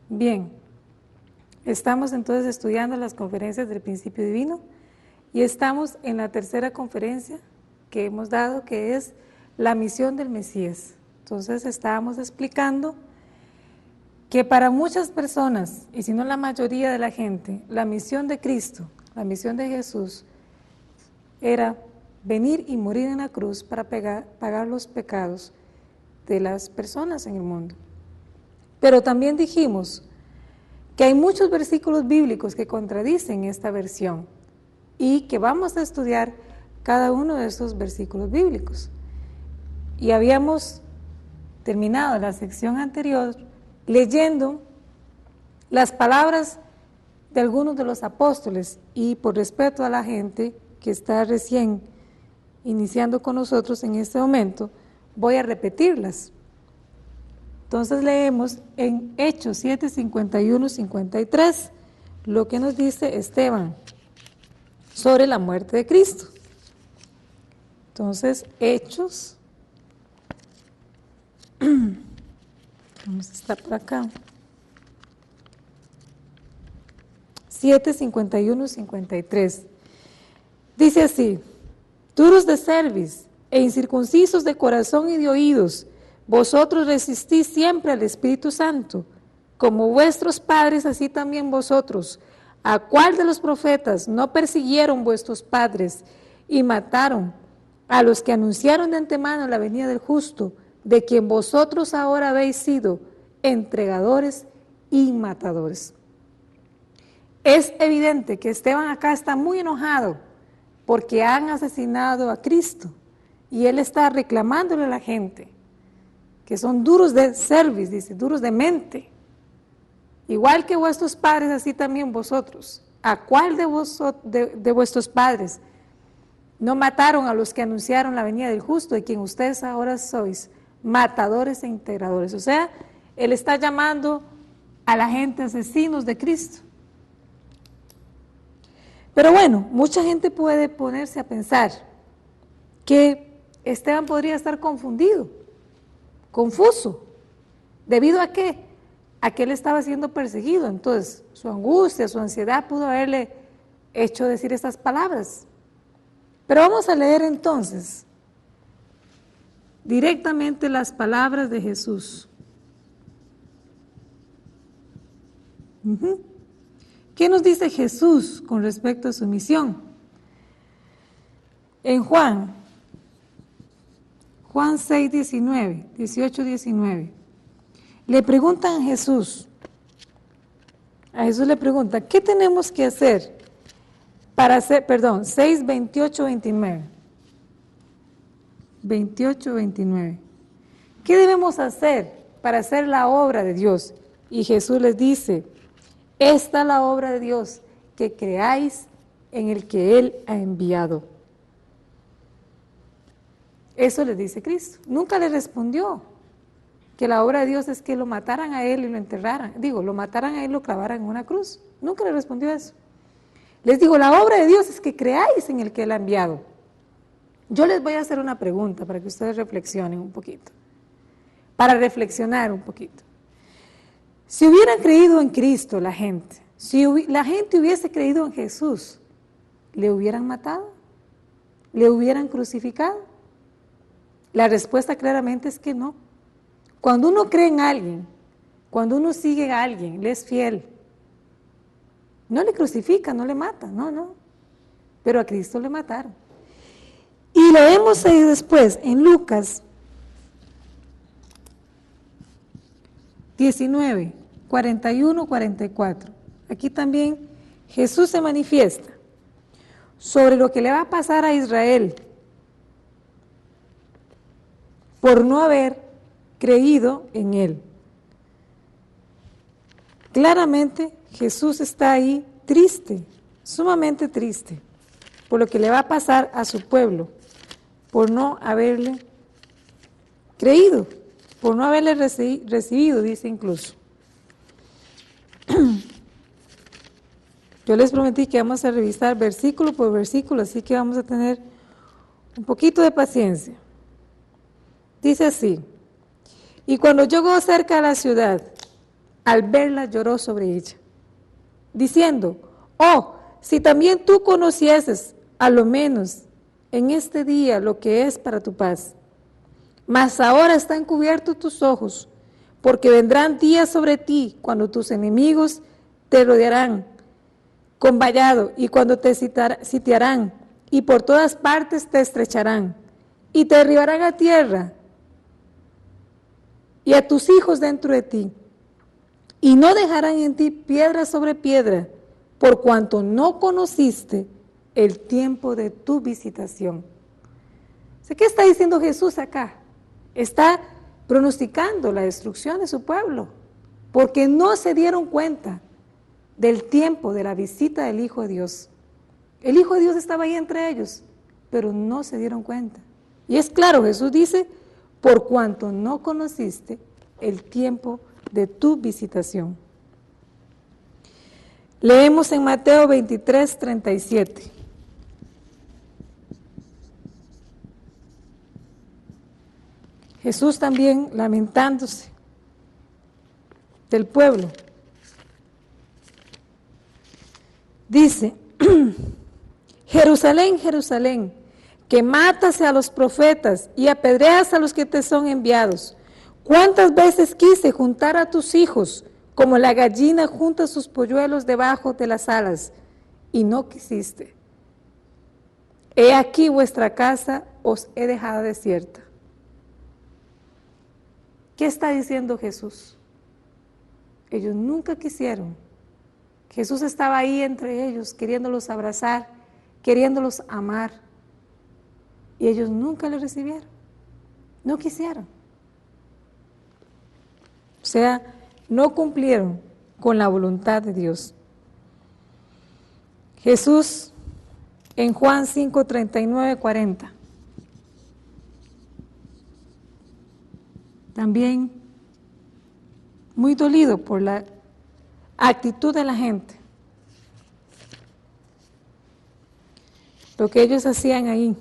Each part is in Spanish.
Bien, estamos entonces estudiando las conferencias del principio divino y estamos en la tercera conferencia que hemos dado, que es la misión del Mesías. Entonces estábamos explicando que para muchas personas, y si no la mayoría de la gente, la misión de Cristo, la misión de Jesús, era venir y morir en la cruz para pagar los pecados de las personas en el mundo. Pero también dijimos que hay muchos versículos bíblicos que contradicen esta versión y que vamos a estudiar cada uno de estos versículos bíblicos. Y habíamos terminado la sección anterior leyendo las palabras de algunos de los apóstoles, y por respeto a la gente que está recién iniciando con nosotros en este momento, voy a repetirlas. Entonces leemos en Hechos 7, 51, 53, lo que nos dice Esteban sobre la muerte de Cristo. Entonces, Hechos, vamos a estar por acá, 7, 51, 53, dice así: duros de cerviz e incircuncisos de corazón y de oídos, vosotros resistís siempre al Espíritu Santo, como vuestros padres, así también vosotros. ¿A cuál de los profetas no persiguieron vuestros padres y mataron a los que anunciaron de antemano la venida del justo, de quien vosotros ahora habéis sido entregadores y matadores? Es evidente que Esteban acá está muy enojado porque han asesinado a Cristo, y él está reclamándole a la gente que son duros de cerviz, dice, duros de mente, igual que vuestros padres, así también vosotros. ¿A cuál de vuestros padres no mataron a los que anunciaron la venida del justo, de quien ustedes ahora sois matadores e integradores? O sea, él está llamando a la gente asesinos de Cristo. Pero bueno, mucha gente puede ponerse a pensar que Esteban podría estar confundido, confuso. ¿Debido a qué? A que él estaba siendo perseguido. Entonces, su angustia, su ansiedad pudo haberle hecho decir estas palabras. Pero vamos a leer entonces directamente las palabras de Jesús. ¿Qué nos dice Jesús con respecto a su misión? En Juan 6, 19, 18, 19, le preguntan a Jesús le pregunta, ¿qué tenemos que hacer para hacer, 6, 28, 29, 28, 29, ¿qué debemos hacer para hacer la obra de Dios? Y Jesús les dice, esta es la obra de Dios, que creáis en el que Él ha enviado. Eso les dice Cristo. Nunca le respondió que la obra de Dios es que lo mataran a Él y lo enterraran. Lo mataran a Él y lo clavaran en una cruz. Nunca le respondió eso. Les digo, la obra de Dios es que creáis en el que Él ha enviado. Yo les voy a hacer una pregunta para que ustedes reflexionen un poquito, para reflexionar un poquito. Si hubieran creído en Cristo la gente, si la gente hubiese creído en Jesús, ¿le hubieran matado? ¿Le hubieran crucificado? La respuesta claramente es que no. Cuando uno cree en alguien, cuando uno sigue a alguien, le es fiel, no le crucifica, no le mata, no. Pero a Cristo le mataron. Y leemos ahí después en Lucas 19, 41, 44. Aquí también Jesús se manifiesta sobre lo que le va a pasar a Israel por no haber creído en Él. Claramente Jesús está ahí triste, sumamente triste, por lo que le va a pasar a su pueblo, por no haberle creído, por no haberle recibido, dice incluso. Yo les prometí que vamos a revisar versículo por versículo, así que vamos a tener un poquito de paciencia. Dice así: y cuando llegó cerca de la ciudad, al verla lloró sobre ella, diciendo: oh, si también tú conocieses, a lo menos en este día, lo que es para tu paz. Mas ahora están cubiertos tus ojos, porque vendrán días sobre ti cuando tus enemigos te rodearán con vallado, y cuando te sitiarán, y por todas partes te estrecharán, y te derribarán a tierra, y a tus hijos dentro de ti, y no dejarán en ti piedra sobre piedra, por cuanto no conociste el tiempo de tu visitación. ¿Qué está diciendo Jesús acá? Está pronosticando la destrucción de su pueblo, porque no se dieron cuenta del tiempo de la visita del Hijo de Dios. El Hijo de Dios estaba ahí entre ellos, pero no se dieron cuenta. Y es claro, Jesús dice: por cuanto no conociste el tiempo de tu visitación. Leemos en Mateo 23, 37. Jesús también lamentándose del pueblo. Dice: Jerusalén, Jerusalén, que matas a los profetas y apedreas a los que te son enviados. ¿Cuántas veces quise juntar a tus hijos como la gallina junta sus polluelos debajo de las alas, y no quisiste? He aquí vuestra casa os he dejado desierta. ¿Qué está diciendo Jesús? Ellos nunca quisieron. Jesús estaba ahí entre ellos, queriéndolos abrazar, queriéndolos amar, y ellos nunca le recibieron, no quisieron. O sea, no cumplieron con la voluntad de Dios. Jesús en Juan 5, 39, 40. También muy dolido por la actitud de la gente, lo que ellos hacían ahí.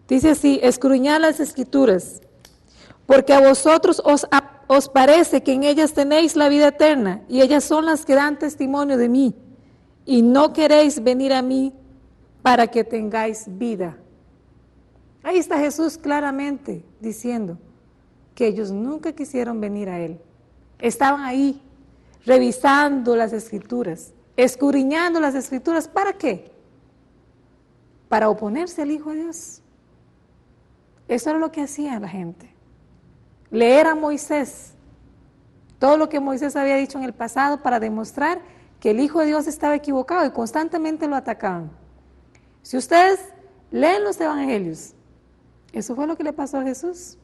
Dice así: escudriñad las Escrituras, porque a vosotros os parece que en ellas tenéis la vida eterna, y ellas son las que dan testimonio de mí, y no queréis venir a mí para que tengáis vida. Ahí está Jesús claramente diciendo que ellos nunca quisieron venir a Él. Estaban ahí revisando las Escrituras, escudriñando las Escrituras. ¿Para qué? Para oponerse al Hijo de Dios. Eso era lo que hacía la gente. Leer a Moisés, todo lo que Moisés había dicho en el pasado, para demostrar que el Hijo de Dios estaba equivocado, y constantemente lo atacaban. Si ustedes leen los evangelios, eso fue lo que le pasó a Jesús,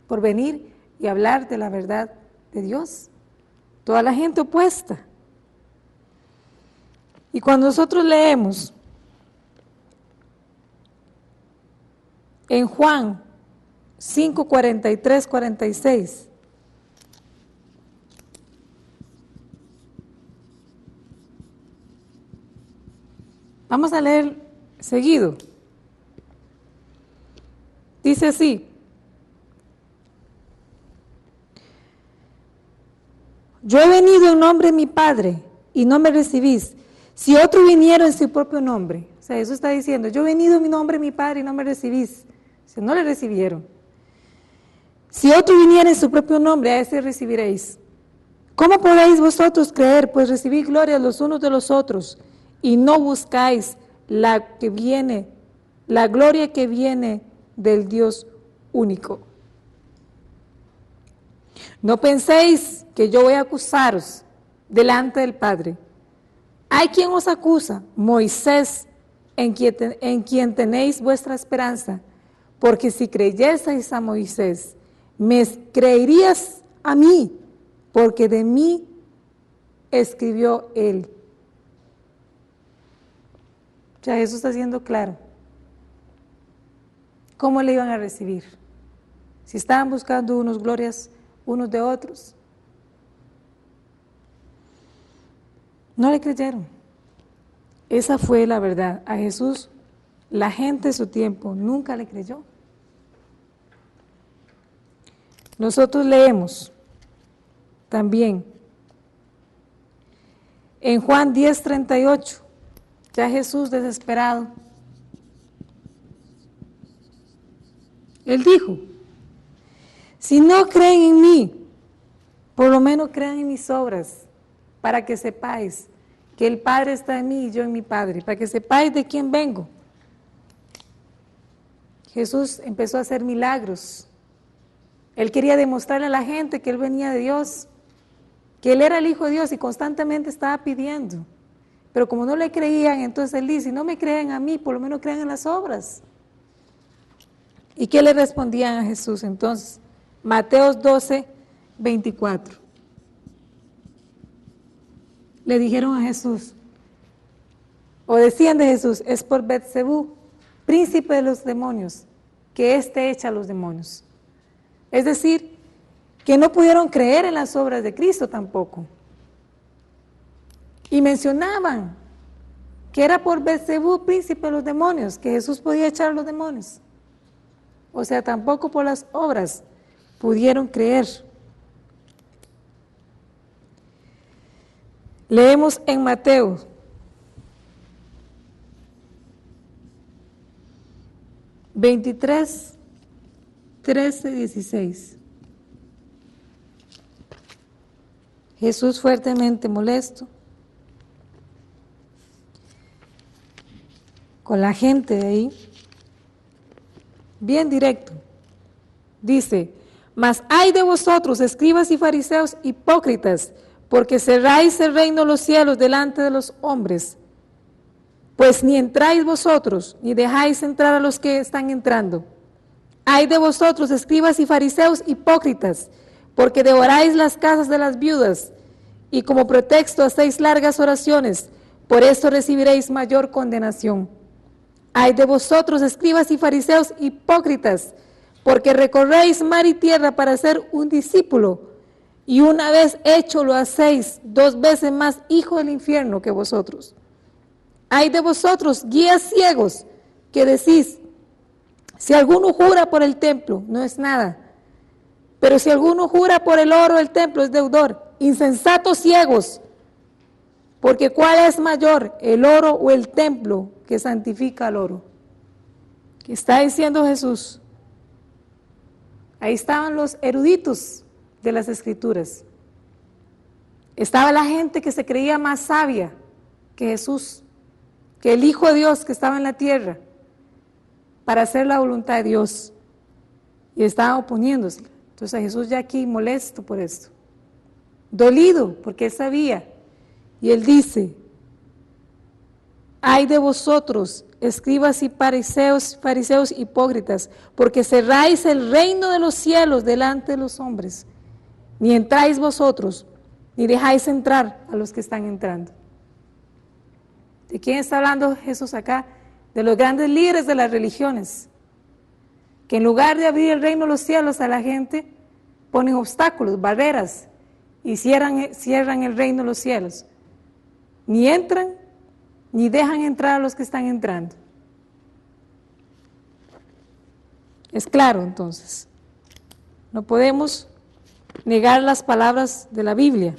por venir y hablar de la verdad de Dios. Toda la gente opuesta. Y cuando nosotros leemos en Juan 5, 43, 46, vamos a leer seguido. Dice así: yo he venido en nombre de mi Padre y no me recibís. Si otro viniera en su propio nombre, o sea, eso está diciendo: yo he venido en mi nombre de mi Padre y no me recibís. O sea, no le recibieron. Si otro viniera en su propio nombre, a ese recibiréis. ¿Cómo podéis vosotros creer? Pues recibid gloria los unos de los otros, y no buscáis la gloria que viene del Dios único. No penséis que yo voy a acusaros delante del Padre. ¿Hay quien os acusa? Moisés, en quien tenéis vuestra esperanza. Porque si creyeseis a Moisés, me creerías a mí, porque de mí escribió él. Ya eso está siendo claro. ¿Cómo le iban a recibir? Si estaban buscando unos glorias unos de otros. No le creyeron. Esa fue la verdad. A Jesús, la gente de su tiempo nunca le creyó. Nosotros leemos también en Juan 10:38, ya Jesús desesperado, Él dijo, si no creen en mí, por lo menos crean en mis obras, para que sepáis que el Padre está en mí y yo en mi Padre, para que sepáis de quién vengo. Jesús empezó a hacer milagros. Él quería demostrarle a la gente que Él venía de Dios, que Él era el Hijo de Dios y constantemente estaba pidiendo. Pero como no le creían, entonces Él dice, si no me creen a mí, por lo menos crean en las obras. ¿Y qué le respondían a Jesús entonces? Mateo 12:24. Le dijeron a Jesús, o decían de Jesús, es por Beelzebú, príncipe de los demonios, que éste echa a los demonios. Es decir, que no pudieron creer en las obras de Cristo tampoco. Y mencionaban que era por Beelzebú, príncipe de los demonios, que Jesús podía echar a los demonios. O sea, tampoco por las obras pudieron creer. Leemos en Mateo 23:13-16. Jesús fuertemente molesto con la gente de ahí, bien directo, dice, mas ay de vosotros, escribas y fariseos hipócritas, porque cerráis el reino de los cielos delante de los hombres, pues ni entráis vosotros, ni dejáis entrar a los que están entrando. Ay de vosotros, escribas y fariseos hipócritas, porque devoráis las casas de las viudas, y como pretexto hacéis largas oraciones, por esto recibiréis mayor condenación. Ay de vosotros, escribas y fariseos hipócritas, porque recorréis mar y tierra para ser un discípulo, y una vez hecho lo hacéis 2 veces más hijo del infierno que vosotros. Ay de vosotros, guías ciegos, que decís, si alguno jura por el templo, no es nada, pero si alguno jura por el oro del templo, es deudor. Insensatos ciegos, porque ¿cuál es mayor, el oro o el templo que santifica al oro? ¿Qué está diciendo Jesús? Ahí estaban los eruditos de las Escrituras. Estaba la gente que se creía más sabia que Jesús, que el Hijo de Dios que estaba en la tierra, para hacer la voluntad de Dios. Y estaban oponiéndose. Entonces a Jesús ya aquí molesto por esto, dolido porque él sabía. Y él dice, ay de vosotros, escribas y fariseos hipócritas, porque cerráis el reino de los cielos delante de los hombres, ni entráis vosotros, ni dejáis entrar a los que están entrando. ¿De quién está hablando Jesús acá? De los grandes líderes de las religiones, que en lugar de abrir el reino de los cielos a la gente, ponen obstáculos, barreras, y cierran el reino de los cielos. Ni entran, ni dejan entrar a los que están entrando. Es claro, entonces. No podemos negar las palabras de la Biblia.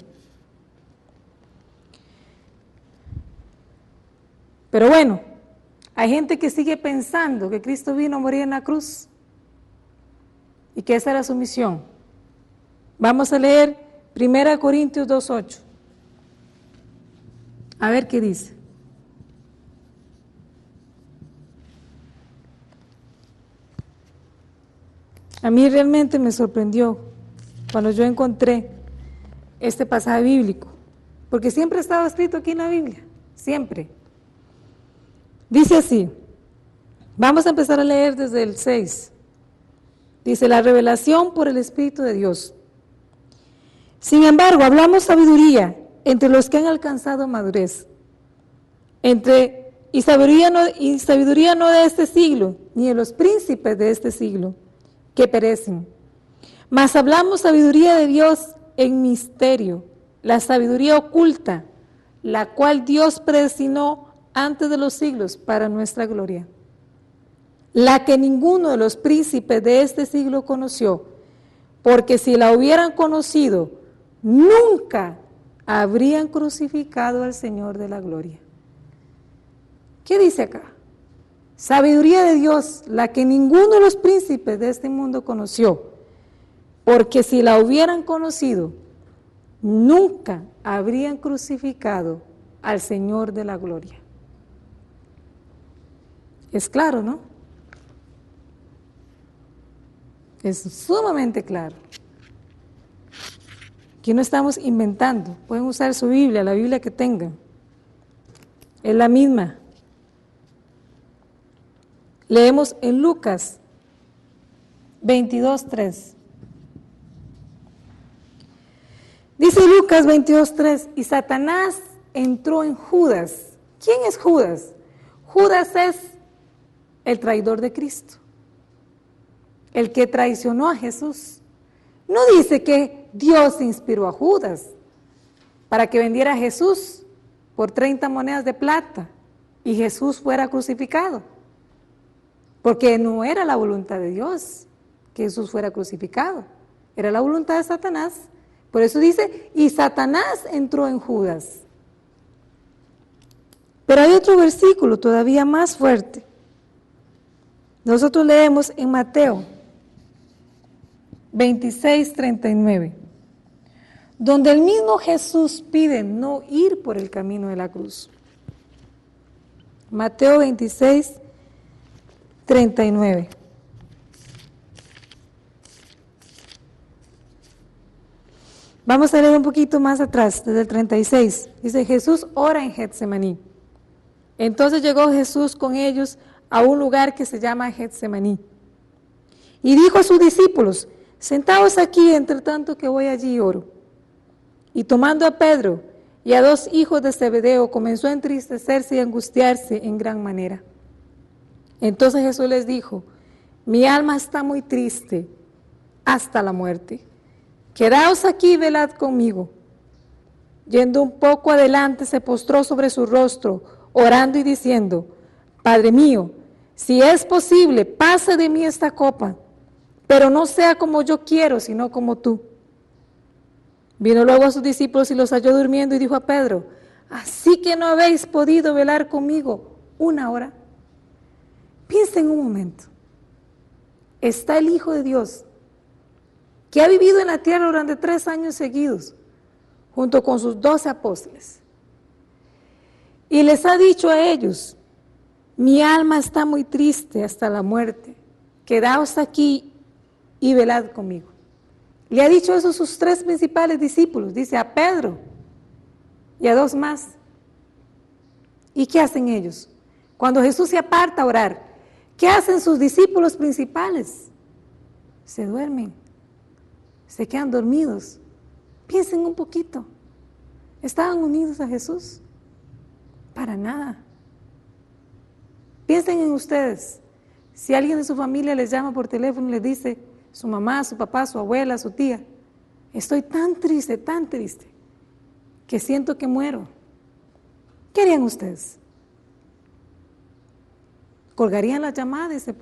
Pero bueno, hay gente que sigue pensando que Cristo vino a morir en la cruz y que esa era su misión. Vamos a leer 1 Corintios 2:8. A ver qué dice. A mí realmente me sorprendió cuando yo encontré este pasaje bíblico, porque siempre ha estado escrito aquí en la Biblia, siempre. Dice así, vamos a empezar a leer desde el 6. Dice, la revelación por el Espíritu de Dios. Sin embargo, hablamos sabiduría entre los que han alcanzado madurez, y sabiduría no de este siglo, ni de los príncipes de este siglo, que perecen. Mas hablamos sabiduría de Dios en misterio, la sabiduría oculta, la cual Dios predestinó antes de los siglos para nuestra gloria, la que ninguno de los príncipes de este siglo conoció, porque si la hubieran conocido, nunca habrían crucificado al Señor de la gloria. ¿Qué dice acá? Sabiduría de Dios, la que ninguno de los príncipes de este mundo conoció, porque si la hubieran conocido, nunca habrían crucificado al Señor de la gloria. Es claro, ¿no? Es sumamente claro. Aquí no estamos inventando. Pueden usar su Biblia, la Biblia que tengan. Es la misma. Leemos en Lucas 22:3. Dice Lucas 22:3, y Satanás entró en Judas. ¿Quién es Judas? Judas es el traidor de Cristo, el que traicionó a Jesús. No dice que Dios inspiró a Judas para que vendiera a Jesús por 30 monedas de plata y Jesús fuera crucificado, porque no era la voluntad de Dios que Jesús fuera crucificado, era la voluntad de Satanás. Por eso dice, y Satanás entró en Judas. Pero hay otro versículo todavía más fuerte. Nosotros leemos en Mateo 26:39, donde el mismo Jesús pide no ir por el camino de la cruz. Mateo 26:39. Vamos a leer un poquito más atrás, desde el 36. Dice, Jesús ora en Getsemaní. Entonces llegó Jesús con ellos a un lugar que se llama Getsemaní. Y dijo a sus discípulos, sentaos aquí, entre tanto que voy allí y oro. Y tomando a Pedro y a 2 hijos de Zebedeo, comenzó a entristecerse y a angustiarse en gran manera. Entonces Jesús les dijo, mi alma está muy triste hasta la muerte. Quedaos aquí y velad conmigo. Yendo un poco adelante, se postró sobre su rostro, orando y diciendo, Padre mío, si es posible, pase de mí esta copa, pero no sea como yo quiero, sino como tú. Vino luego a sus discípulos y los halló durmiendo y dijo a Pedro, ¿así que no habéis podido velar conmigo 1 hora? Piensen un momento. Está el Hijo de Dios, que ha vivido en la tierra durante 3 años seguidos, junto con sus 12 apóstoles. Y les ha dicho a ellos, mi alma está muy triste hasta la muerte, quedaos aquí y velad conmigo. Le ha dicho eso a sus 3 principales discípulos, dice a Pedro y a 2 más. ¿Y qué hacen ellos? Cuando Jesús se aparta a orar, ¿qué hacen sus discípulos principales? Se duermen, se quedan dormidos. Piensen un poquito, ¿estaban unidos a Jesús? Para nada. Piensen en ustedes. Si alguien de su familia les llama por teléfono y les dice, su mamá, su papá, su abuela, su tía, estoy tan triste, que siento que muero. ¿Qué harían ustedes? ¿Colgarían la llamada y se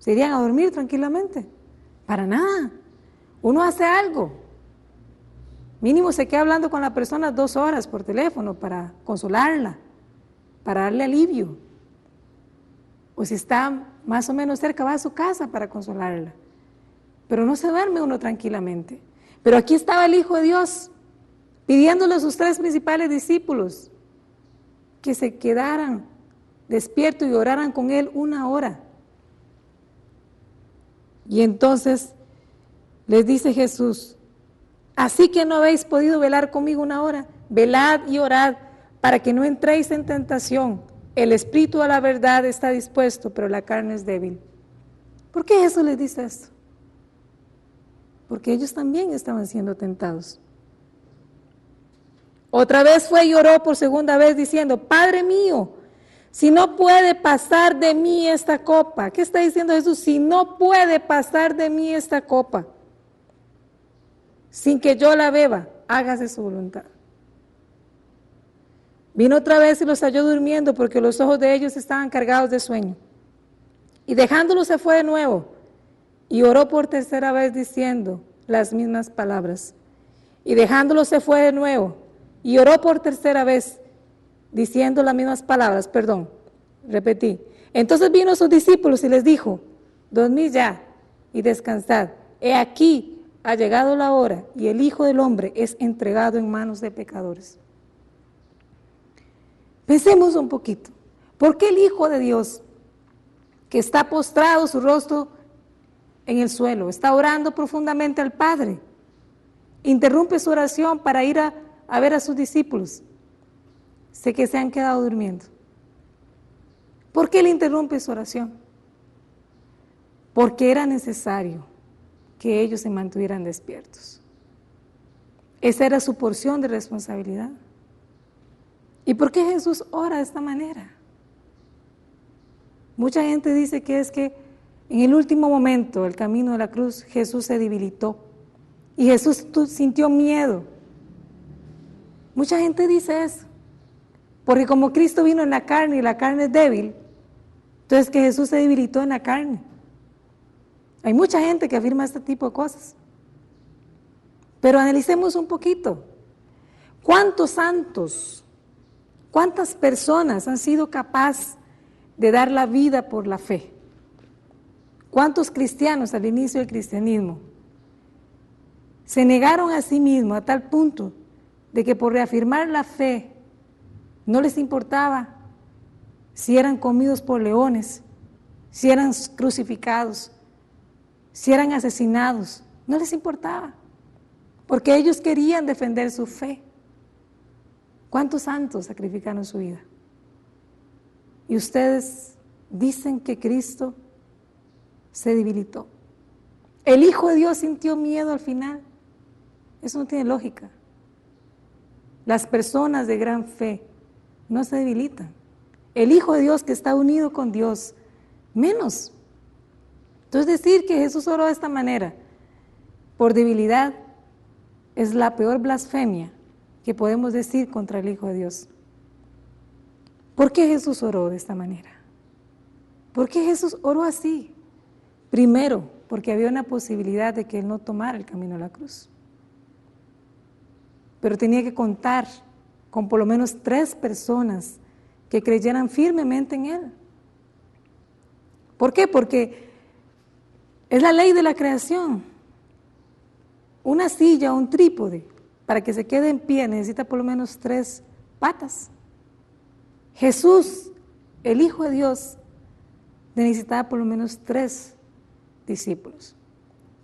irían a dormir tranquilamente? Para nada. Uno hace algo. Mínimo se queda hablando con la persona 2 horas por teléfono para consolarla, para darle alivio. O si está más o menos cerca, va a su casa para consolarla. Pero no se duerme uno tranquilamente. Pero aquí estaba el Hijo de Dios, pidiéndole a sus 3 principales discípulos que se quedaran despiertos y oraran con él 1 hora. Y entonces les dice Jesús, así que no habéis podido velar conmigo 1 hora, velad y orad para que no entréis en tentación. El espíritu a la verdad está dispuesto, pero la carne es débil. ¿Por qué Jesús les dice esto? Porque ellos también estaban siendo tentados. Otra vez fue y oró por 2ª vez diciendo, Padre mío, si no puede pasar de mí esta copa. ¿Qué está diciendo Jesús? Si no puede pasar de mí esta copa, sin que yo la beba, hágase su voluntad. Vino otra vez y los halló durmiendo porque los ojos de ellos estaban cargados de sueño. Y dejándolos se fue de nuevo y oró por 3ª vez diciendo, las mismas palabras. Y dejándolo se fue de nuevo y oró por tercera vez, diciendo las mismas palabras, repetí. Entonces vino a sus discípulos y les dijo, dormid ya y descansad. He aquí, ha llegado la hora y el Hijo del Hombre es entregado en manos de pecadores. Pensemos un poquito. ¿Por qué el Hijo de Dios, que está postrado su rostro en el suelo, está orando profundamente al Padre, interrumpe su oración para ir a ver a sus discípulos? Sé que se han quedado durmiendo. ¿Por qué él interrumpe su oración? Porque era necesario que ellos se mantuvieran despiertos. Esa era su porción de responsabilidad. ¿Y por qué Jesús ora de esta manera? Mucha gente dice que es que en el último momento, el camino de la cruz, Jesús se debilitó y Jesús sintió miedo. Mucha gente dice eso, porque como Cristo vino en la carne y la carne es débil, entonces que Jesús se debilitó en la carne. Hay mucha gente que afirma este tipo de cosas. Pero analicemos un poquito. ¿Cuántos santos, cuántas personas han sido capaces de dar la vida por la fe? ¿Cuántos cristianos al inicio del cristianismo se negaron a sí mismos a tal punto de que por reafirmar la fe no les importaba si eran comidos por leones, si eran crucificados, si eran asesinados? No les importaba, porque ellos querían defender su fe. ¿Cuántos santos sacrificaron su vida? Y ustedes dicen que Cristo se debilitó. El Hijo de Dios sintió miedo al final. Eso no tiene lógica. Las personas de gran fe no se debilitan. El Hijo de Dios que está unido con Dios, menos. Entonces decir que Jesús oró de esta manera por debilidad es la peor blasfemia que podemos decir contra el Hijo de Dios. ¿Por qué Jesús oró de esta manera? ¿Por qué Jesús oró así? Primero, porque había una posibilidad de que Él no tomara el camino a la cruz. Pero tenía que contar con por lo menos 3 personas que creyeran firmemente en Él. ¿Por qué? Porque es la ley de la creación. Una silla o un trípode, para que se quede en pie, necesita por lo menos 3 patas. Jesús, el Hijo de Dios, necesitaba por lo menos 3 discípulos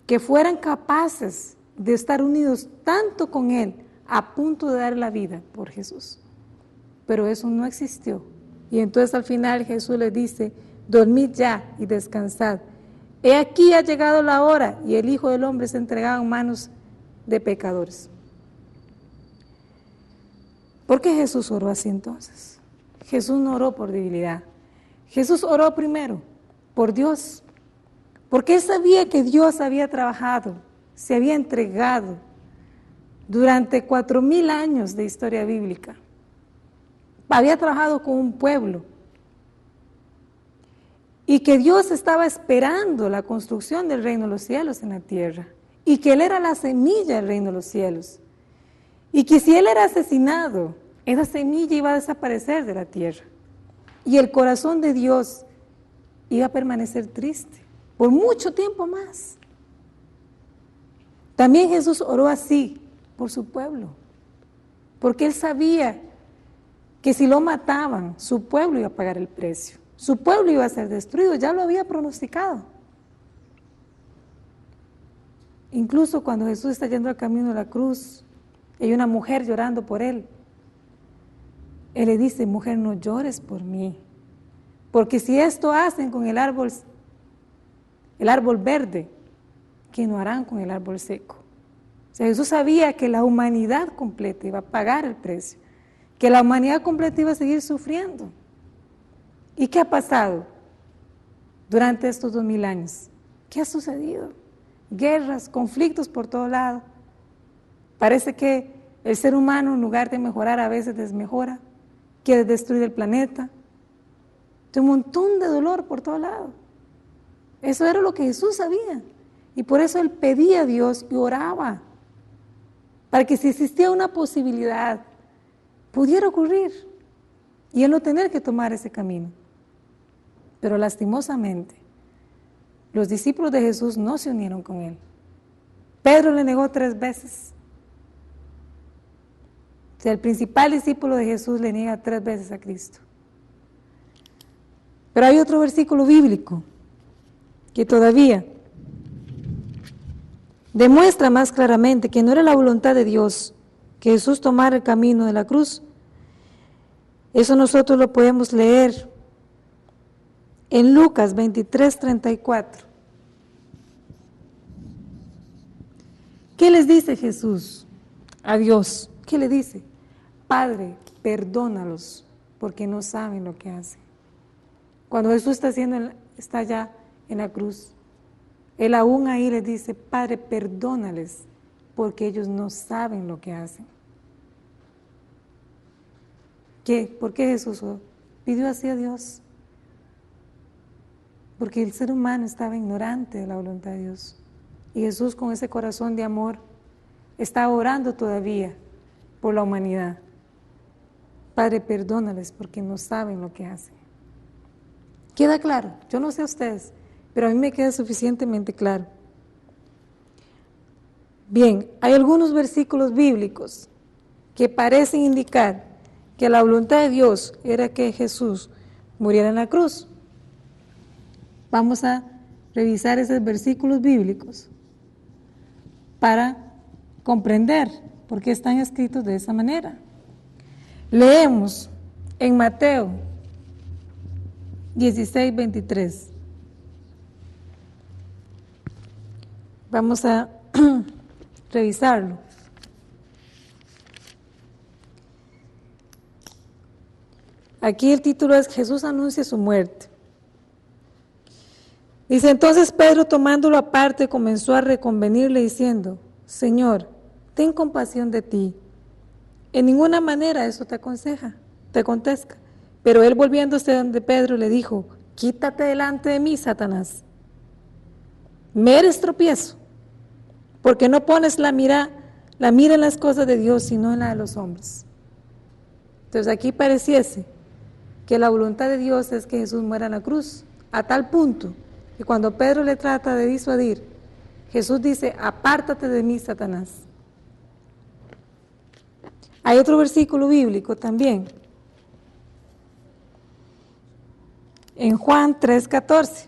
que fueran capaces de estar unidos tanto con Él, a punto de dar la vida por Jesús. Pero eso no existió. Y entonces al final Jesús les dice, dormid ya y descansad. He aquí ha llegado la hora y el Hijo del Hombre es entregado en manos de pecadores. ¿Por qué Jesús oró así entonces? Jesús no oró por debilidad. Jesús oró primero por Dios, porque Él sabía que Dios había trabajado, se había entregado durante 4000 años de historia bíblica. Había trabajado con un pueblo y que Dios estaba esperando la construcción del reino de los cielos en la tierra y que Él era la semilla del reino de los cielos y que si Él era asesinado, esa semilla iba a desaparecer de la tierra y el corazón de Dios iba a permanecer triste por mucho tiempo más. También Jesús oró así por su pueblo, porque Él sabía que si lo mataban, su pueblo iba a pagar el precio, su pueblo iba a ser destruido, ya lo había pronosticado. Incluso cuando Jesús está yendo al camino de la cruz, hay una mujer llorando por Él. Él le dice, mujer, no llores por mí, porque si esto hacen con el árbol verde, ¿qué no harán con el árbol seco? O sea, Jesús sabía que la humanidad completa iba a pagar el precio, que la humanidad completa iba a seguir sufriendo. ¿Y qué ha pasado durante estos 2000 años? ¿Qué ha sucedido? Guerras, conflictos por todo lado. Parece que el ser humano, en lugar de mejorar, a veces desmejora, quiere destruir el planeta. Un montón de dolor por todo lado. Eso era lo que Jesús sabía. Y por eso él pedía a Dios y oraba, para que si existía una posibilidad, pudiera ocurrir, y él no tener que tomar ese camino. Pero lastimosamente, los discípulos de Jesús no se unieron con él. Pedro le negó 3 veces. O sea, el principal discípulo de Jesús le niega 3 veces a Cristo. Pero hay otro versículo bíblico que todavía demuestra más claramente que no era la voluntad de Dios que Jesús tomara el camino de la cruz. Eso nosotros lo podemos leer en Lucas 23:34. ¿Qué les dice Jesús a Dios? ¿Qué le dice? Padre, perdónalos, porque no saben lo que hacen. Cuando Jesús está ya en la cruz, él aún ahí les dice, Padre, perdónales, porque ellos no saben lo que hacen. ¿Por qué Jesús pidió así a Dios? Porque el ser humano estaba ignorante de la voluntad de Dios. Y Jesús, con ese corazón de amor, está orando todavía por la humanidad. Padre, perdónales porque no saben lo que hacen. ¿Queda claro? Yo no sé a ustedes, pero a mí me queda suficientemente claro. Bien, hay algunos versículos bíblicos que parecen indicar que la voluntad de Dios era que Jesús muriera en la cruz. Vamos a revisar esos versículos bíblicos para comprender por qué están escritos de esa manera. Leemos en Mateo 16:23. Vamos a revisarlo. Aquí el título es Jesús anuncia su muerte. Dice, entonces Pedro, tomándolo aparte, comenzó a reconvenirle diciendo, Señor, ten compasión de ti. En ninguna manera eso te acontezca. Pero él, volviéndose donde Pedro, le dijo, quítate delante de mí, Satanás. Me eres tropiezo, porque no pones la mira en las cosas de Dios, sino en la de los hombres. Entonces aquí pareciese que la voluntad de Dios es que Jesús muera en la cruz, a tal punto que cuando Pedro le trata de disuadir, Jesús dice, apártate de mí, Satanás. Hay otro versículo bíblico también, en Juan 3:14.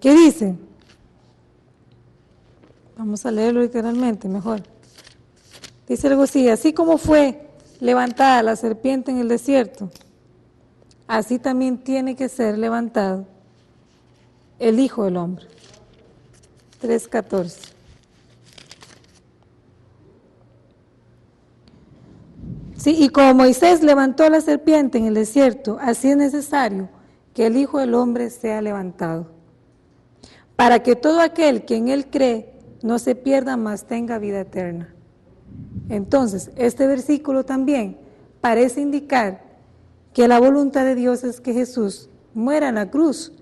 ¿Qué dice? Vamos a leerlo literalmente, mejor. Dice algo así como fue levantada la serpiente en el desierto, así también tiene que ser levantado el Hijo del Hombre. 3:14. Sí, y como Moisés levantó la serpiente en el desierto, así es necesario que el Hijo del Hombre sea levantado, para que todo aquel que en él cree no se pierda, mas tenga vida eterna. Entonces, este versículo también parece indicar que la voluntad de Dios es que Jesús muera en la cruz,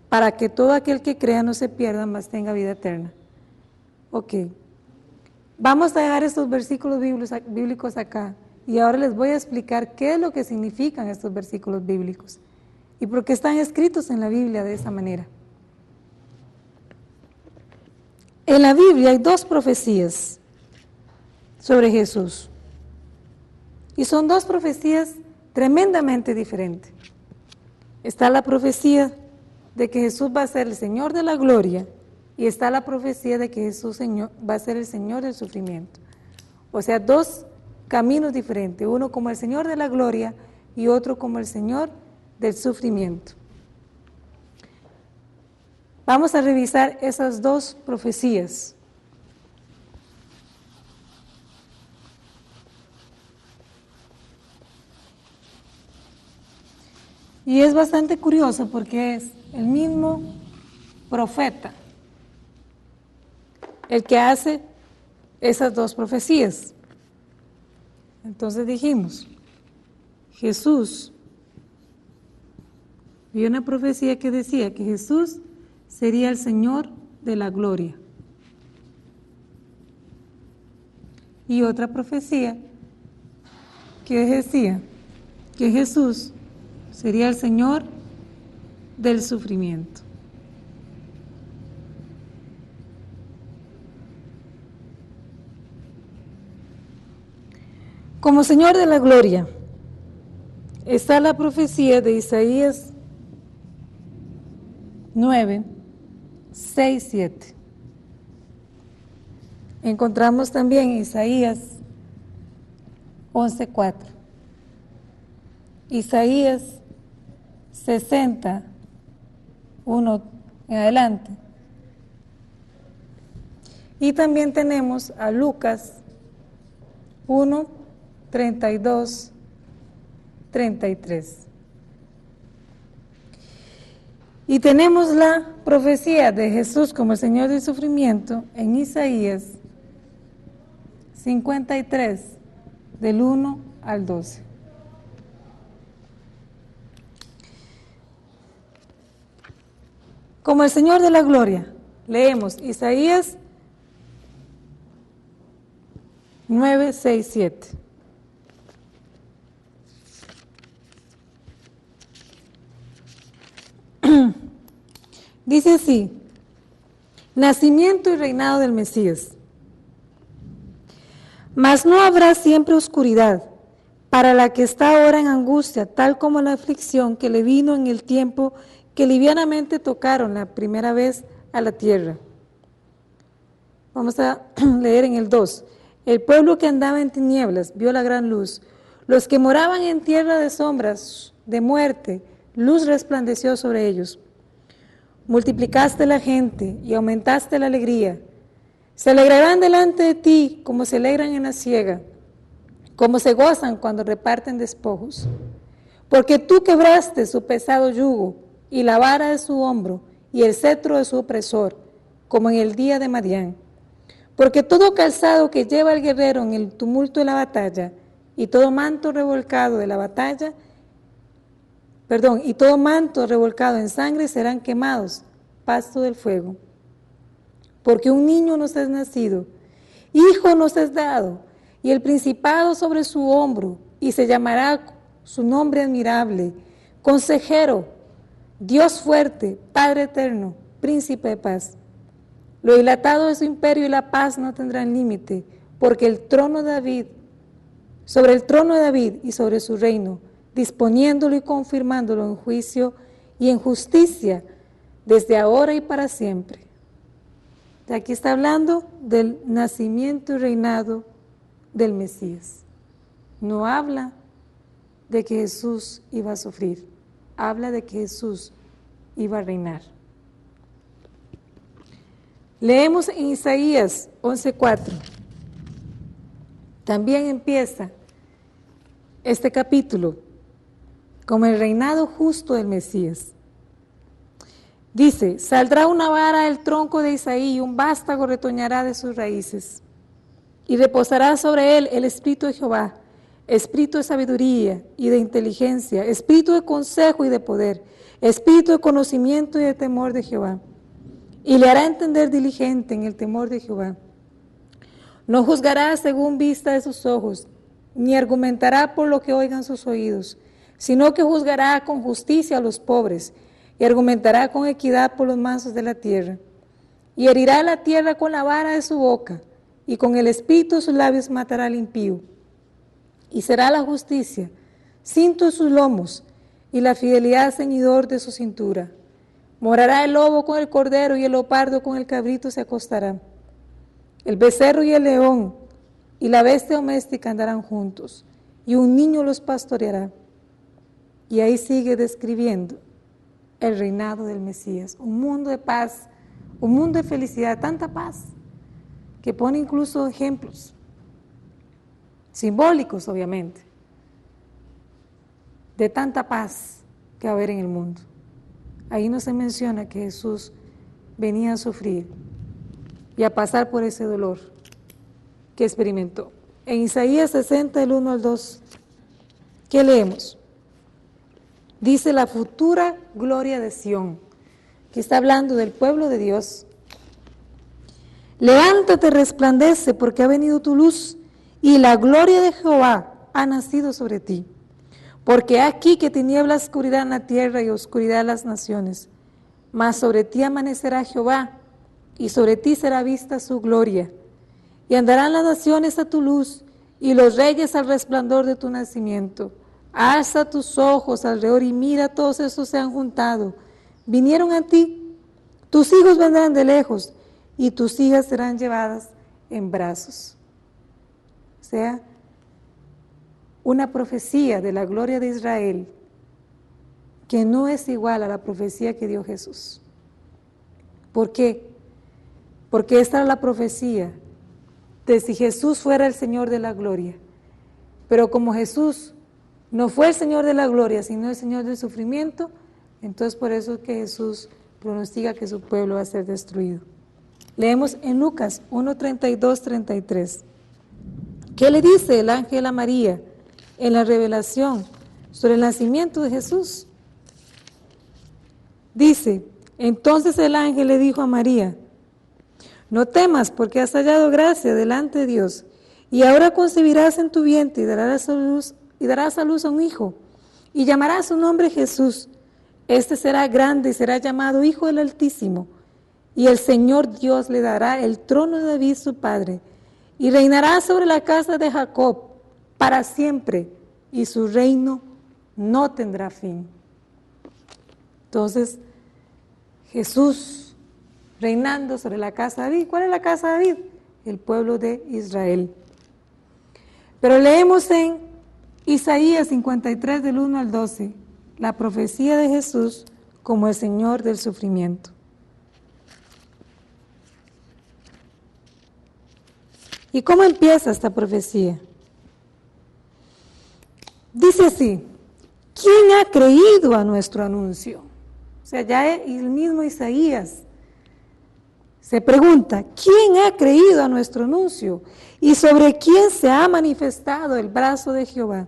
para que todo aquel que crea no se pierda, mas tenga vida eterna. Ok, vamos a dejar estos versículos bíblicos acá, y ahora les voy a explicar qué es lo que significan estos versículos bíblicos, y por qué están escritos en la Biblia de esa manera. En la Biblia hay 2 profecías sobre Jesús, y son 2 profecías tremendamente diferentes. Está la profecía de que Jesús va a ser el Señor de la gloria, y está la profecía de que Jesús va a ser el Señor del sufrimiento. O sea, 2 caminos diferentes, uno como el Señor de la gloria y otro como el Señor del sufrimiento. Vamos a revisar esas 2 profecías. Y es bastante curioso porque es el mismo profeta el que hace esas 2 profecías. Entonces dijimos, Jesús había una profecía que decía que Jesús sería el Señor de la gloria. Y otra profecía que decía que Jesús sería el Señor del sufrimiento. Como Señor de la gloria está la profecía de Isaías 9, 6, 7. Encontramos también Isaías 11, 4. Isaías 60, 1 en adelante. Y también tenemos a Lucas 1, 32, 33. Y tenemos la profecía de Jesús como el Señor del sufrimiento en Isaías 53, del 1 al 12. Como el Señor de la gloria, leemos Isaías 9, 6, 7. Dice así: nacimiento y reinado del Mesías. Mas no habrá siempre oscuridad para la que está ahora en angustia, tal como la aflicción que le vino en el tiempo que livianamente tocaron la primera vez a la tierra. Vamos a leer en el 2. El pueblo que andaba en tinieblas vio la gran luz. Los que moraban en tierra de sombras, de muerte, luz resplandeció sobre ellos. Multiplicaste la gente y aumentaste la alegría. Se alegrarán delante de ti como se alegran en la siega, como se gozan cuando reparten despojos. Porque tú quebraste su pesado yugo y la vara de su hombro y el cetro de su opresor, como en el día de Madián. Porque todo calzado que lleva el guerrero en el tumulto de la batalla y todo manto revolcado de la batalla, y todo manto revolcado en sangre serán quemados, pasto del fuego. Porque un niño nos es nacido, hijo nos es dado, y el principado sobre su hombro, y se llamará su nombre admirable, consejero, Dios fuerte, Padre eterno, príncipe de paz. Lo dilatado de su imperio y la paz no tendrán límite, porque sobre el trono de David y sobre su reino, disponiéndolo y confirmándolo en juicio y en justicia, desde ahora y para siempre. De aquí está hablando del nacimiento y reinado del Mesías. No habla de que Jesús iba a sufrir, habla de que Jesús iba a reinar. Leemos en Isaías 11:4. También empieza este capítulo como el reinado justo del Mesías. Dice: saldrá una vara del tronco de Isaí y un vástago retoñará de sus raíces. Y reposará sobre él el espíritu de Jehová, espíritu de sabiduría y de inteligencia, espíritu de consejo y de poder, espíritu de conocimiento y de temor de Jehová. Y le hará entender diligente en el temor de Jehová. No juzgará según vista de sus ojos, ni argumentará por lo que oigan sus oídos, sino que juzgará con justicia a los pobres, y argumentará con equidad por los mansos de la tierra. Y herirá la tierra con la vara de su boca, y con el espíritu de sus labios matará al impío. Y será la justicia cinto de sus lomos, y la fidelidad ceñidor de su cintura. Morará el lobo con el cordero, y el leopardo con el cabrito se acostará. El becerro y el león y la bestia doméstica andarán juntos, y un niño los pastoreará. Y ahí sigue describiendo el reinado del Mesías, un mundo de paz, un mundo de felicidad, tanta paz, que pone incluso ejemplos simbólicos, obviamente, de tanta paz que va a haber en el mundo. Ahí no se menciona que Jesús venía a sufrir y a pasar por ese dolor que experimentó. En Isaías 60, del 1 al 2, ¿qué leemos? Dice la futura gloria de Sión, que está hablando del pueblo de Dios. Levántate, resplandece, porque ha venido tu luz, y la gloria de Jehová ha nacido sobre ti. Porque aquí que tiniebla oscuridad en la tierra y oscuridad en las naciones, mas sobre ti amanecerá Jehová, y sobre ti será vista su gloria. Y andarán las naciones a tu luz, y los reyes al resplandor de tu nacimiento. Alza tus ojos alrededor y mira, todos estos se han juntado. Vinieron a ti, tus hijos vendrán de lejos, y tus hijas serán llevadas en brazos. O sea, una profecía de la gloria de Israel que no es igual a la profecía que dio Jesús. ¿Por qué? Porque esta era la profecía de si Jesús fuera el Señor de la gloria. Pero como Jesús no fue el Señor de la gloria, sino el Señor del sufrimiento, entonces por eso es que Jesús pronostica que su pueblo va a ser destruido. Leemos en Lucas 1:32-33. ¿Qué le dice el ángel a María en la revelación sobre el nacimiento de Jesús? Dice, entonces el ángel le dijo a María, no temas porque has hallado gracia delante de Dios, y ahora concebirás en tu vientre y darás a luz a un hijo, y llamarás su nombre Jesús. Este será grande y será llamado Hijo del Altísimo, y el Señor Dios le dará el trono de David su padre, y reinará sobre la casa de Jacob para siempre, y su reino no tendrá fin. Entonces, Jesús reinando sobre la casa de David. ¿Cuál es la casa de David? El pueblo de Israel. Pero leemos en Isaías 53 del 1 al 12, la profecía de Jesús como el Señor del sufrimiento. ¿Y cómo empieza esta profecía? Dice así, ¿quién ha creído a nuestro anuncio? O sea, ya el mismo Isaías se pregunta, ¿quién ha creído a nuestro anuncio? ¿Y sobre quién se ha manifestado el brazo de Jehová?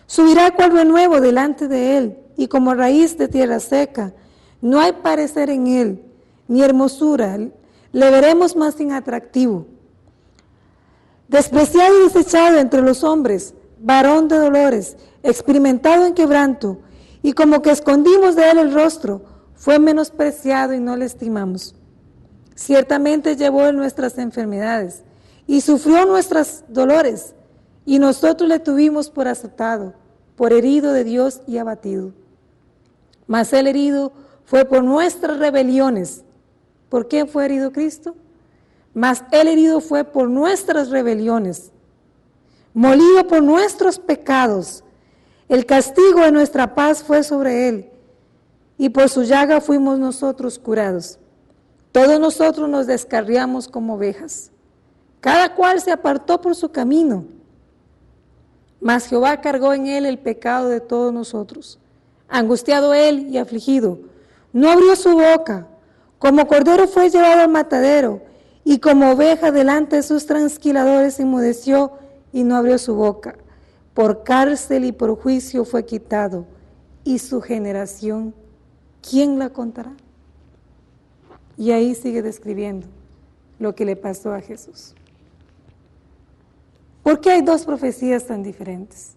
Subirá cual renuevo delante de él, y como raíz de tierra seca. No hay parecer en él, ni hermosura. Le veremos más inatractivo. Despreciado y desechado entre los hombres, varón de dolores, experimentado en quebranto, y como que escondimos de él el rostro, fue menospreciado y no le estimamos. Ciertamente llevó nuestras enfermedades y sufrió nuestros dolores, y nosotros le tuvimos por azotado, por herido de Dios y abatido. Mas el herido fue por nuestras rebeliones. ¿Por qué fue herido Cristo? Mas el herido fue por nuestras rebeliones, molido por nuestros pecados. El castigo de nuestra paz fue sobre él, y por su llaga fuimos nosotros curados. Todos nosotros nos descarriamos como ovejas, cada cual se apartó por su camino, mas Jehová cargó en él el pecado de todos nosotros. Angustiado él y afligido, no abrió su boca, como cordero fue llevado al matadero, y como oveja delante de sus trasquiladores enmudeció y no abrió su boca. Por cárcel y por juicio fue quitado, y su generación, ¿quién la contará? Y ahí sigue describiendo lo que le pasó a Jesús. ¿Por qué hay dos profecías tan diferentes?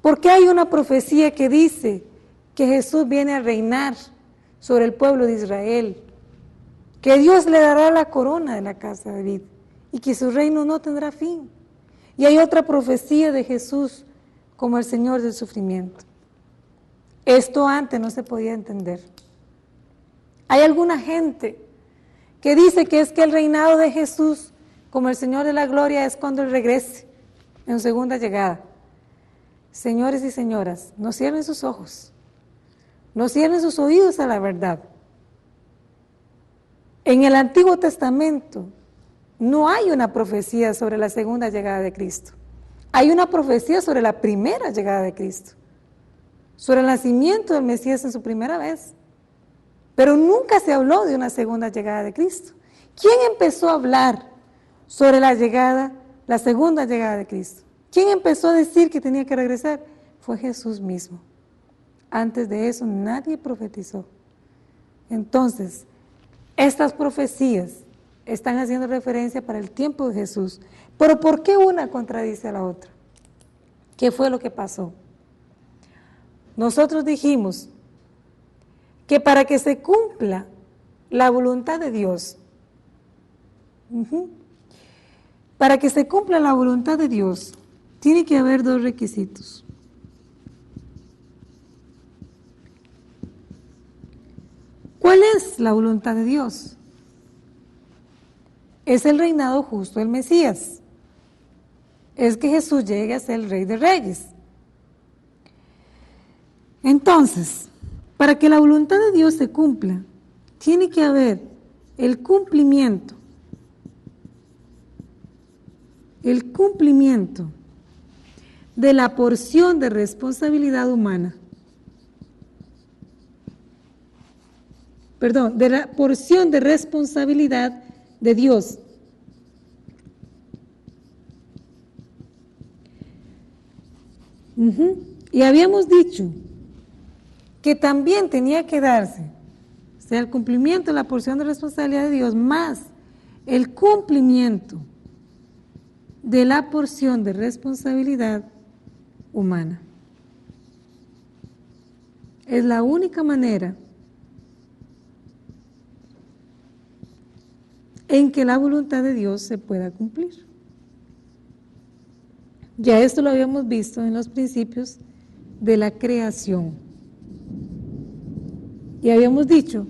¿Por qué hay una profecía que dice que Jesús viene a reinar sobre el pueblo de Israel, que Dios le dará la corona de la casa de David y que su reino no tendrá fin? Y hay otra profecía de Jesús como el Señor del sufrimiento. Esto antes no se podía entender. Hay alguna gente que dice que es que el reinado de Jesús como el Señor de la gloria es cuando Él regrese en su segunda llegada. Señores y señoras, no cierren sus ojos, no cierren sus oídos a la verdad. En el Antiguo Testamento no hay una profecía sobre la segunda llegada de Cristo. Hay una profecía sobre la primera llegada de Cristo, sobre el nacimiento del Mesías en su primera vez. Pero nunca se habló de una segunda llegada de Cristo. ¿Quién empezó a hablar sobre la segunda llegada de Cristo? ¿Quién empezó a decir que tenía que regresar? Fue Jesús mismo. Antes de eso nadie profetizó. Entonces, estas profecías están haciendo referencia para el tiempo de Jesús. Pero ¿por qué una contradice a la otra? ¿Qué fue lo que pasó? Nosotros dijimos que para que se cumpla la voluntad de Dios, para que se cumpla la voluntad de Dios, tiene que haber dos requisitos. ¿Cuál es la voluntad de Dios? Es el reinado justo del Mesías. Es que Jesús llegue a ser el Rey de Reyes. Entonces, para que la voluntad de Dios se cumpla, tiene que haber el cumplimiento de la porción de responsabilidad humana. Perdón, de la porción de responsabilidad de Dios. Y habíamos dicho que también tenía que darse, o sea, el cumplimiento de la porción de responsabilidad de Dios, más el cumplimiento de la porción de responsabilidad humana. Es la única manera en que la voluntad de Dios se pueda cumplir. Ya esto lo habíamos visto en los principios de la creación. Y habíamos dicho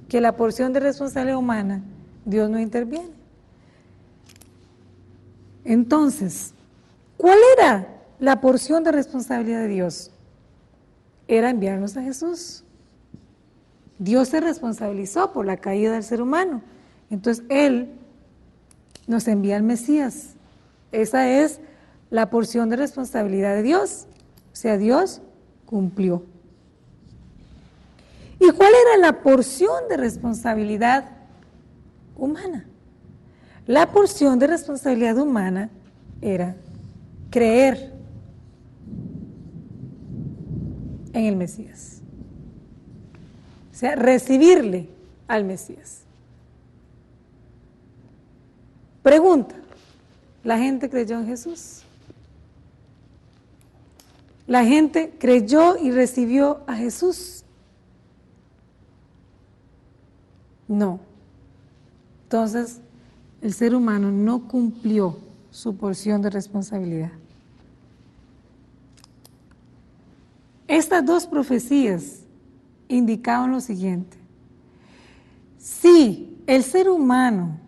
que la porción de responsabilidad humana, Dios no interviene. Entonces, ¿cuál era la porción de responsabilidad de Dios? Era enviarnos a Jesús. Dios se responsabilizó por la caída del ser humano. Entonces, Él nos envía al Mesías. Esa es la porción de responsabilidad de Dios. O sea, Dios cumplió. ¿Y cuál era la porción de responsabilidad humana? La porción de responsabilidad humana era creer en el Mesías. O sea, recibirle al Mesías. Pregunta, ¿la gente creyó en Jesús? La gente creyó y recibió a Jesús. No. Entonces, el ser humano no cumplió su porción de responsabilidad. Estas dos profecías indicaban lo siguiente: si el ser humano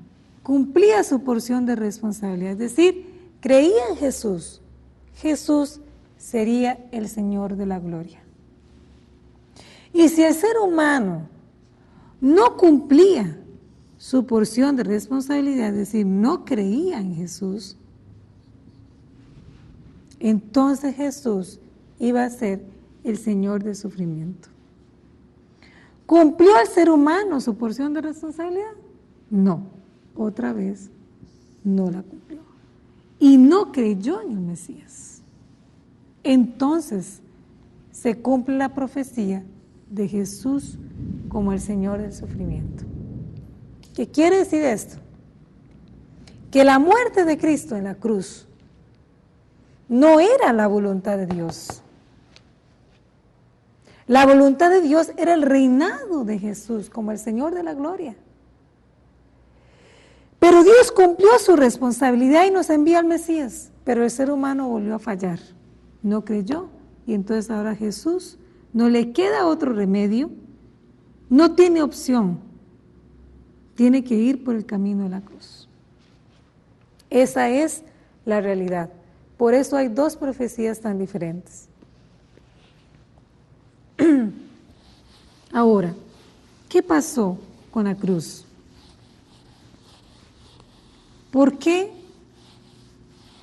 cumplía su porción de responsabilidad, es decir, creía en Jesús, Jesús sería el Señor de la gloria. Y si el ser humano no cumplía su porción de responsabilidad, es decir, no creía en Jesús, entonces Jesús iba a ser el Señor del sufrimiento. ¿Cumplió el ser humano su porción de responsabilidad? No, otra vez no la cumplió. Y no creyó en el Mesías. Entonces se cumple la profecía de Jesús como el Señor del sufrimiento. ¿Qué quiere decir esto? Que la muerte de Cristo en la cruz no era la voluntad de Dios. La voluntad de Dios era el reinado de Jesús como el Señor de la gloria. Pero Dios cumplió su responsabilidad y nos envía al Mesías, pero el ser humano volvió a fallar, no creyó, y entonces ahora Jesús no le queda otro remedio, no tiene opción, tiene que ir por el camino de la cruz. Esa es la realidad. Por eso hay dos profecías tan diferentes. Ahora, ¿qué pasó con la cruz? ¿Por qué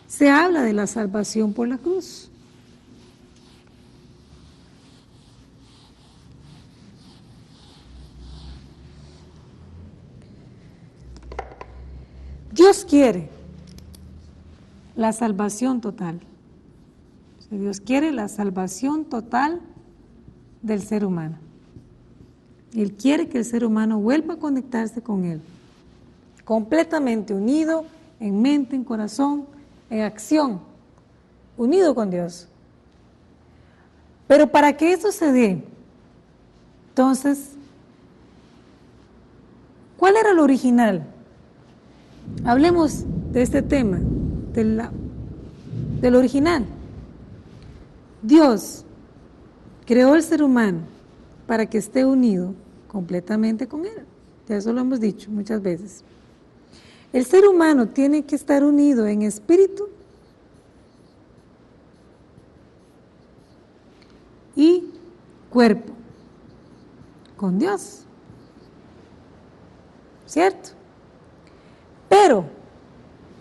se habla de la salvación por la cruz? Dios quiere la salvación total. Dios quiere la salvación total del ser humano. Él quiere que el ser humano vuelva a conectarse con Él, completamente unido en mente, en corazón, en acción, unido con Dios. Pero para que eso se dé, entonces, ¿cuál era lo original? Hablemos de este tema, del original. Dios creó el ser humano para que esté unido completamente con Él. Ya eso lo hemos dicho muchas veces. El ser humano tiene que estar unido en espíritu y cuerpo con Dios. ¿Cierto? Pero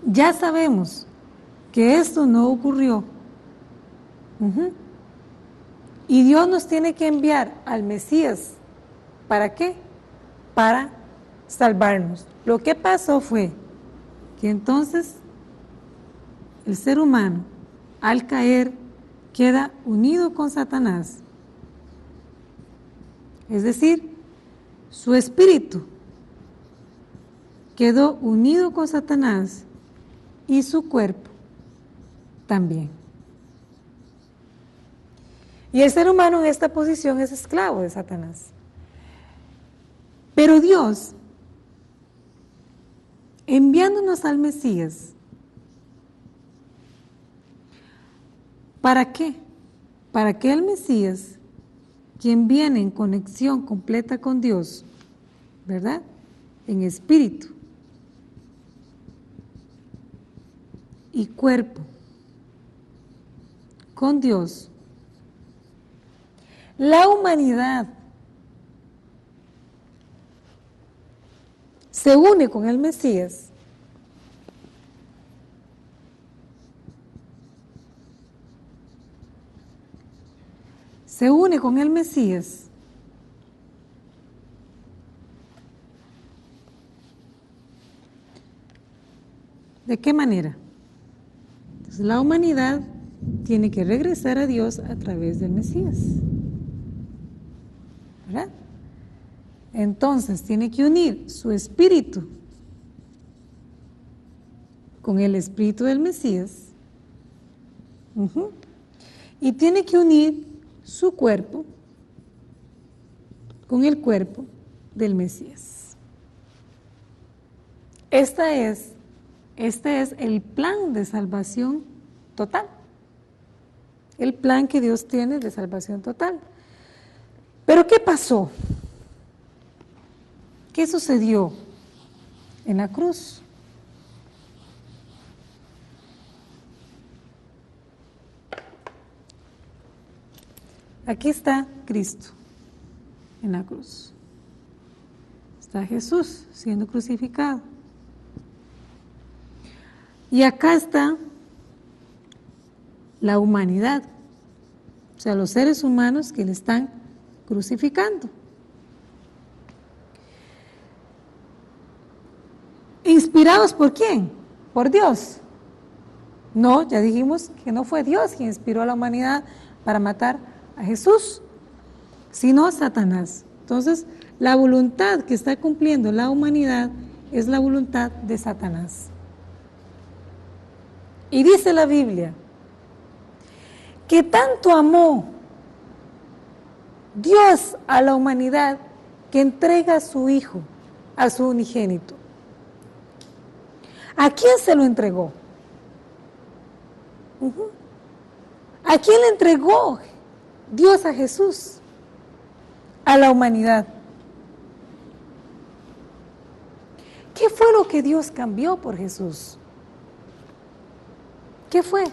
ya sabemos que esto no ocurrió. Y Dios nos tiene que enviar al Mesías. ¿Para qué? Para salvarnos. Lo que pasó fue que entonces el ser humano, al caer, queda unido con Satanás. Es decir, su espíritu quedó unido con Satanás y su cuerpo también. Y el ser humano en esta posición es esclavo de Satanás. Pero Dios, enviándonos al Mesías, ¿para qué? Para que el Mesías, quien viene en conexión completa con Dios, ¿verdad? En espíritu y cuerpo con Dios, la humanidad se une con el Mesías ¿de qué manera? Entonces, la humanidad tiene que regresar a Dios a través del Mesías, ¿verdad? Entonces tiene que unir su espíritu con el espíritu del Mesías, y tiene que unir su cuerpo con el cuerpo del Mesías. Este es el plan de salvación total. El plan que Dios tiene de salvación total. Pero ¿qué pasó? ¿Qué sucedió en la cruz? Aquí está Cristo en la cruz. Está Jesús siendo crucificado. Y acá está la humanidad, o sea, los seres humanos que le están crucificando. ¿Inspirados por quién? Por Dios. No, ya dijimos que no fue Dios quien inspiró a la humanidad para matar a Jesús, sino Satanás. Entonces, la voluntad que está cumpliendo la humanidad es la voluntad de Satanás. Y dice la Biblia que tanto amó Dios a la humanidad que entrega a su Hijo, a su unigénito. ¿A quién se lo entregó? ¿A quién le entregó Dios a Jesús? A la humanidad. ¿Qué fue lo que Dios cambió por Jesús? ¿Qué fue?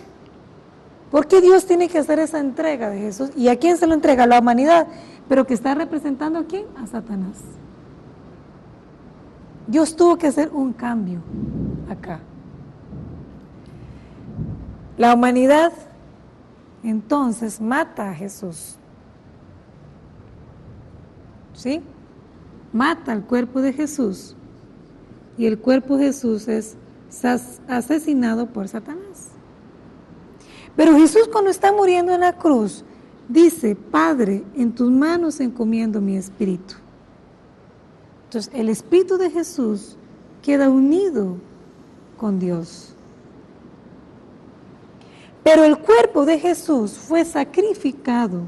¿Por qué Dios tiene que hacer esa entrega de Jesús? ¿Y a quién se lo entrega? A la humanidad, pero que está representando a quién? A Satanás. Dios tuvo que hacer un cambio acá. La humanidad entonces mata a Jesús. ¿Sí? Mata al cuerpo de Jesús. Y el cuerpo de Jesús es asesinado por Satanás. Pero Jesús, cuando está muriendo en la cruz, dice, Padre, en tus manos encomiendo mi espíritu. Entonces, el espíritu de Jesús queda unido con Dios. Pero el cuerpo de Jesús fue sacrificado,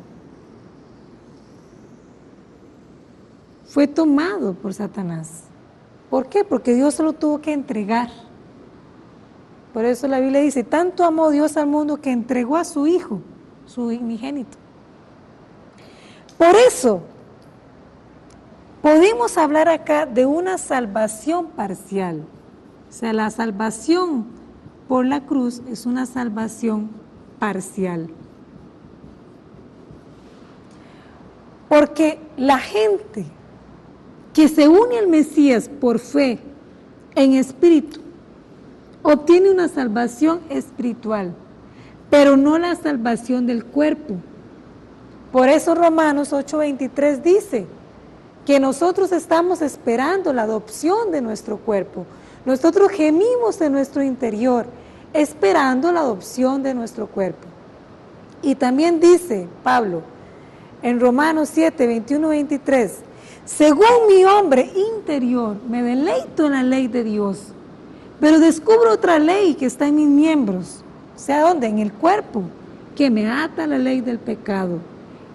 fue tomado por Satanás. ¿Por qué? Porque Dios se lo tuvo que entregar. Por eso la Biblia dice, tanto amó Dios al mundo que entregó a su Hijo, su unigénito. Por eso, podemos hablar acá de una salvación parcial. O sea, la salvación por la cruz es una salvación parcial. Porque la gente que se une al Mesías por fe en espíritu obtiene una salvación espiritual, pero no la salvación del cuerpo. Por eso Romanos 8:23 dice que nosotros estamos esperando la adopción de nuestro cuerpo. Nosotros gemimos en nuestro interior, esperando la adopción de nuestro cuerpo. Y también dice Pablo, en Romanos 7:21-23, según mi hombre interior, me deleito en la ley de Dios, pero descubro otra ley que está en mis miembros, o sea, ¿dónde? En el cuerpo, que me ata a la ley del pecado.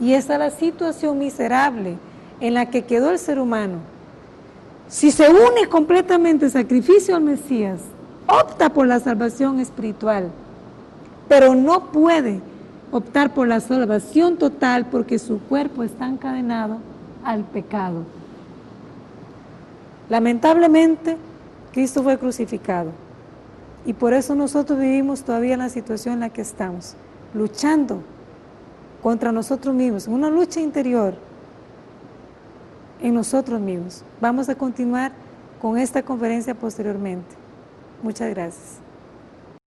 Y esa es la situación miserable en la que quedó el ser humano. Si se une completamente el sacrificio al Mesías, opta por la salvación espiritual, pero no puede optar por la salvación total porque su cuerpo está encadenado al pecado. Lamentablemente, Cristo fue crucificado y por eso nosotros vivimos todavía en la situación en la que estamos, luchando contra nosotros mismos, una lucha interior en nosotros mismos. Vamos a continuar con esta conferencia posteriormente. Muchas gracias.